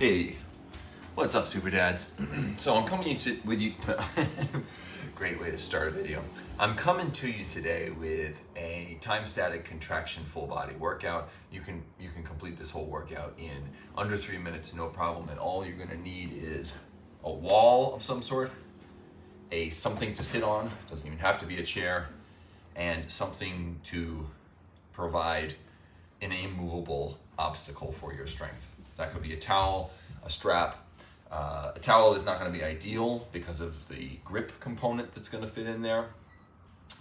Hey, what's up, Superdads? So I'm coming with you. Great way to start a video. I'm coming to you today with a time-static contraction full body workout. You can complete this whole workout in under 3 minutes, no problem. And all you're gonna need is a wall of some sort, something to sit on. Doesn't even have to be a chair, and something to provide an immovable obstacle for your strength. That could be a towel, a strap. A towel is not going to be ideal because of the grip component that's going to fit in there,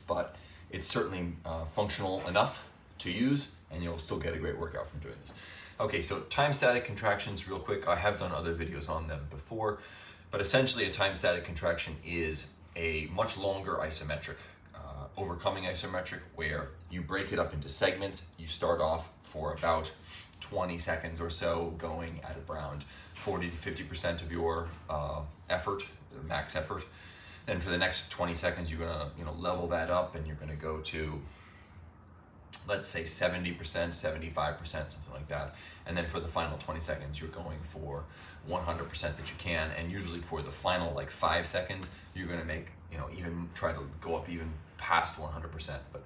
but it's certainly functional enough to use, and you'll still get a great workout from doing this. Okay, so time-static contractions real quick. I have done other videos on them before, but essentially a time-static contraction is a much longer isometric, overcoming isometric, where you break it up into segments. You start off for about 20 seconds or so, going at around 40 to 50% of your effort, max effort. Then for the next 20 seconds, you're gonna level that up, and you're gonna go to, let's say 70%, 75%, something like that. And then for the final 20 seconds, you're going for 100% that you can. And usually for the final 5 seconds, you're gonna make, even try to go up even past 100%. But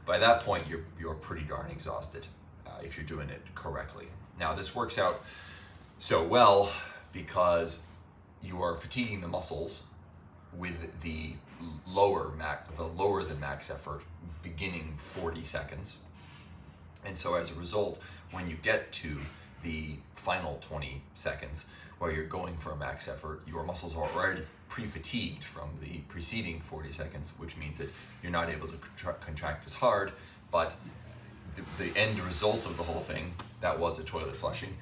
by that point, you're pretty darn exhausted if you're doing it correctly. Now this works out so well because you are fatiguing the muscles with the lower than max effort beginning 40 seconds. And so as a result, when you get to the final 20 seconds where you're going for a max effort, your muscles are already pre-fatigued from the preceding 40 seconds, which means that you're not able to contract as hard, but the end result of the whole thing, that was a toilet flushing,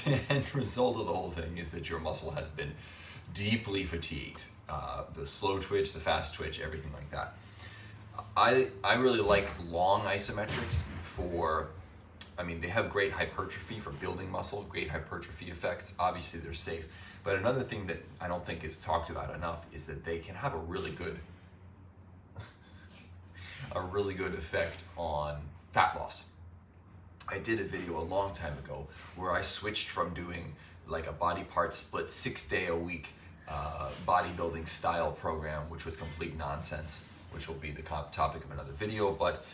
the end result of the whole thing is that your muscle has been deeply fatigued. The slow twitch, the fast twitch, everything like that. I really like long isometrics they have great hypertrophy for building muscle, great hypertrophy effects. Obviously they're safe. But another thing that I don't think is talked about enough is that they can have a really good effect on fat loss. I did a video a long time ago where I switched from doing a body part split 6-day-a-week bodybuilding style program, which was complete nonsense, which will be the topic of another video, but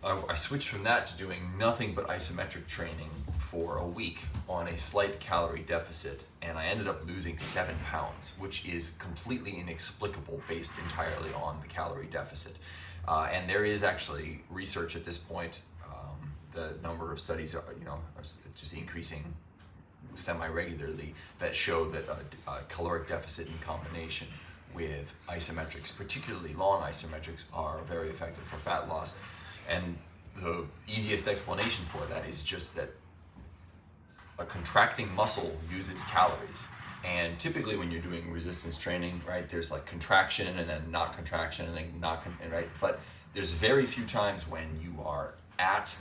I switched from that to doing nothing but isometric training for a week on a slight calorie deficit, and I ended up losing 7 pounds, which is completely inexplicable based entirely on the calorie deficit. And there is actually research at this point. The number of studies are just increasing semi-regularly that show that a caloric deficit in combination with isometrics, particularly long isometrics, are very effective for fat loss. And the easiest explanation for that is just that a contracting muscle uses calories. And typically when you're doing resistance training, right, there's contraction and then not contraction and then right? But there's very few times when you are at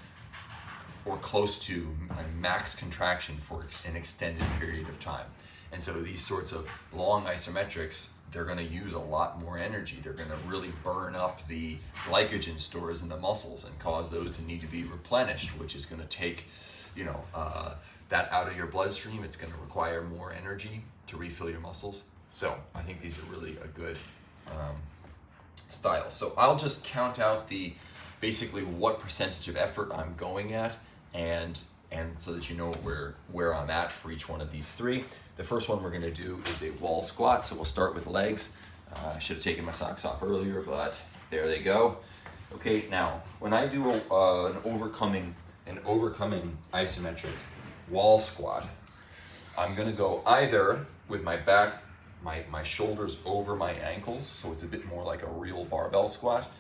or close to a max contraction for an extended period of time. And so these sorts of long isometrics, they're going to use a lot more energy. They're going to really burn up the glycogen stores in the muscles and cause those to need to be replenished, which is going to take, that out of your bloodstream. It's going to require more energy to refill your muscles. So I think these are really a good style. So I'll just count out basically what percentage of effort I'm going at, and so that you know where I'm at for each one of these three. The first one we're going to do is a wall squat. So we'll start with legs. I should have taken my socks off earlier, but there they go. Okay, now when I do an overcoming isometric wall squat, I'm going to go either with my back, my shoulders over my ankles, so it's a bit more like a real barbell squat.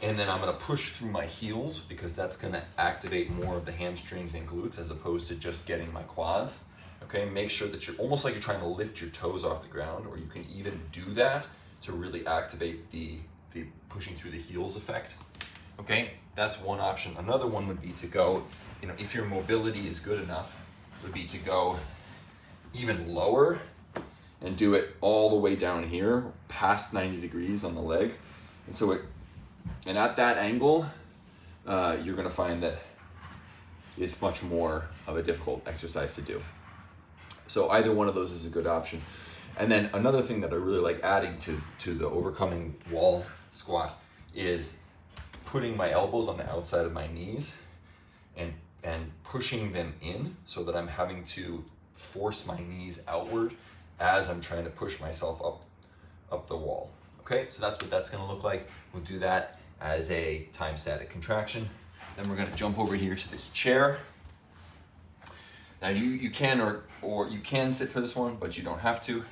And then I'm going to push through my heels because that's going to activate more of the hamstrings and glutes as opposed to just getting my quads. Okay, make sure that you're almost like you're trying to lift your toes off the ground, or you can even do that to really activate the pushing through the heels effect. Okay, that's one option. Another one would be to go, if your mobility is good enough, would be to go even lower and do it all the way down here, past 90 degrees on the legs. And at that angle, you're going to find that it's much more of a difficult exercise to do. So either one of those is a good option. And then another thing that I really like adding to the overcoming wall squat is putting my elbows on the outside of my knees and pushing them in so that I'm having to force my knees outward as I'm trying to push myself up the wall. Okay, so that's what that's gonna look like. We'll do that as a time static contraction. Then we're gonna jump over here to this chair. Now you can or you can sit for this one, but you don't have to.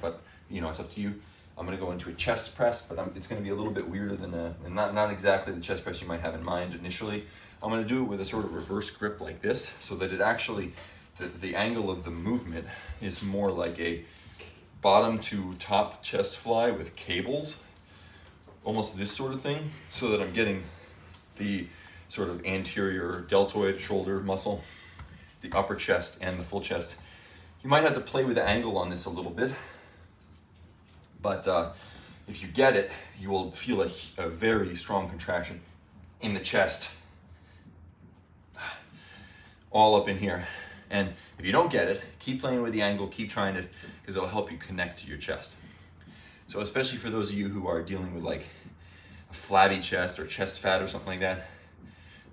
But you know, it's up to you. I'm gonna go into a chest press, but it's gonna be a little bit weirder than and not exactly the chest press you might have in mind initially. I'm gonna do it with a sort of reverse grip like this, so that it actually, the angle of the movement is more like a bottom to top chest fly with cables, almost this sort of thing, so that I'm getting the sort of anterior deltoid shoulder muscle, the upper chest and the full chest. You might have to play with the angle on this a little bit, but if you get it, you will feel a very strong contraction in the chest, all up in here. And if you don't get it, keep playing with the angle, keep trying it, because it'll help you connect to your chest. So especially for those of you who are dealing with like a flabby chest or chest fat or something like that,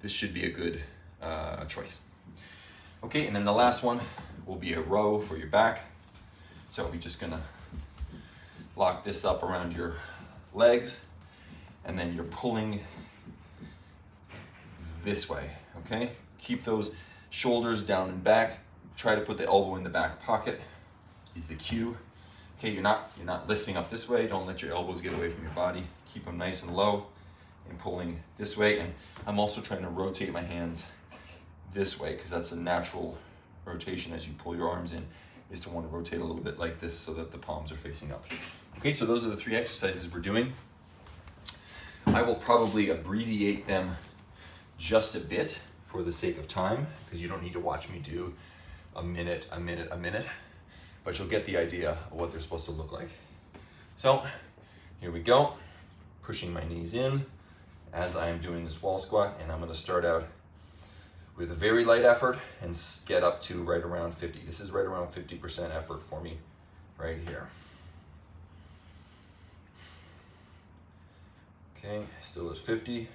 this should be a good choice. Okay, and then the last one will be a row for your back. So we're just gonna lock this up around your legs, and then you're pulling this way, okay? Keep those shoulders down and back. Try to put the elbow in the back pocket is the cue. Okay, you're not lifting up this way. Don't let your elbows get away from your body. Keep them nice and low and pulling this way. And I'm also trying to rotate my hands this way, because that's a natural rotation as you pull your arms in, is to want to rotate a little bit like this so that the palms are facing up. Okay, so those are the 3 exercises we're doing. I will probably abbreviate them just a bit for the sake of time, because you don't need to watch me do a minute, but you'll get the idea of what they're supposed to look like. So here we go, pushing my knees in as I am doing this wall squat, and I'm gonna start out with a very light effort and get up to right around 50. This is right around 50% effort for me right here. Okay, still at 50.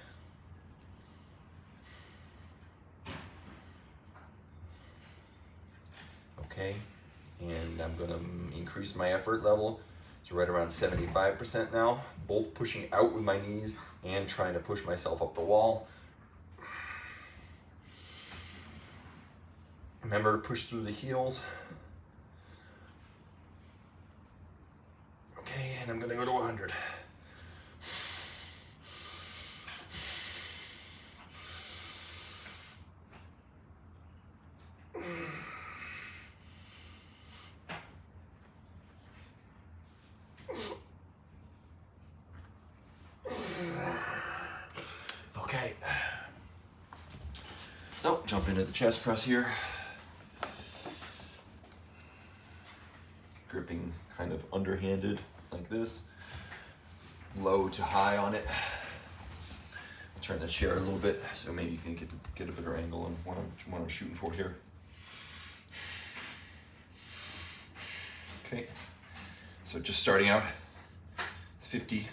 Okay, and I'm gonna increase my effort level to right around 75% now, both pushing out with my knees and trying to push myself up the wall. Remember to push through the heels. Okay, and I'm gonna go to 100. Okay, so jump into the chest press here. Gripping kind of underhanded like this, low to high on it. I'll turn the chair a little bit so maybe you can get a better angle on what I'm shooting for here. Okay, so just starting out, 50.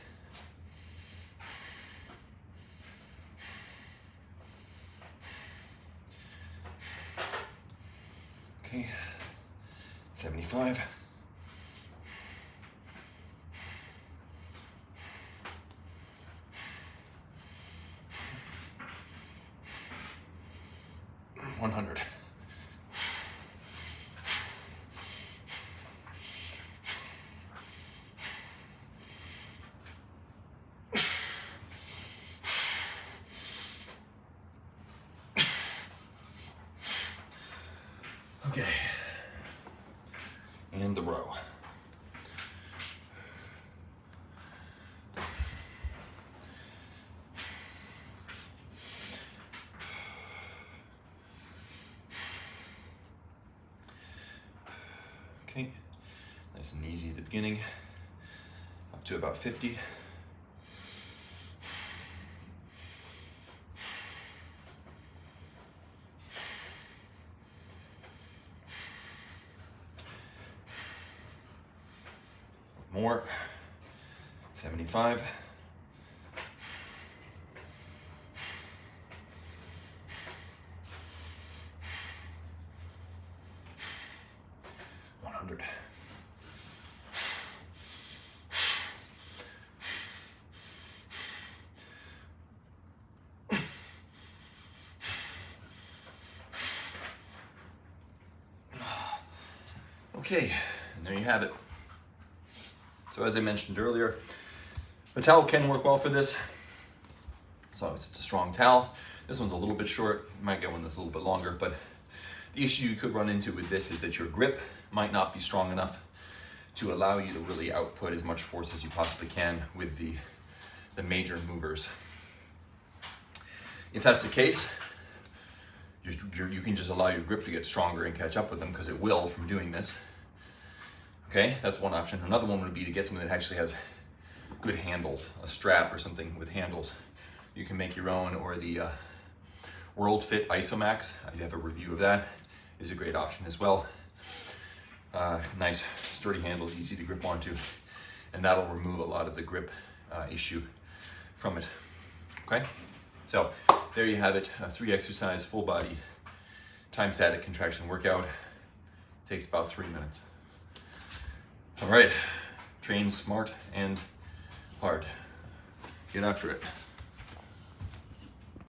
Okay, 75. $100. Okay, and the row. Okay, nice and easy at the beginning, up to about 50. More. 75. 100. Okay, and there you have it. So as I mentioned earlier, a towel can work well for this, as long as it's a strong towel. This one's a little bit short, you might get one that's a little bit longer, but the issue you could run into with this is that your grip might not be strong enough to allow you to really output as much force as you possibly can with the major movers. If that's the case, you can just allow your grip to get stronger and catch up with them, because it will from doing this. Okay, that's one option. Another one would be to get something that actually has good handles, a strap or something with handles. You can make your own, or the World Fit Isomax, I have a review of that, is a great option as well. Nice sturdy handle, easy to grip onto, and that'll remove a lot of the grip issue from it. Okay, so there you have it, a 3-exercise full body time static contraction workout. Takes about 3 minutes. All right, train smart and hard. Get after it.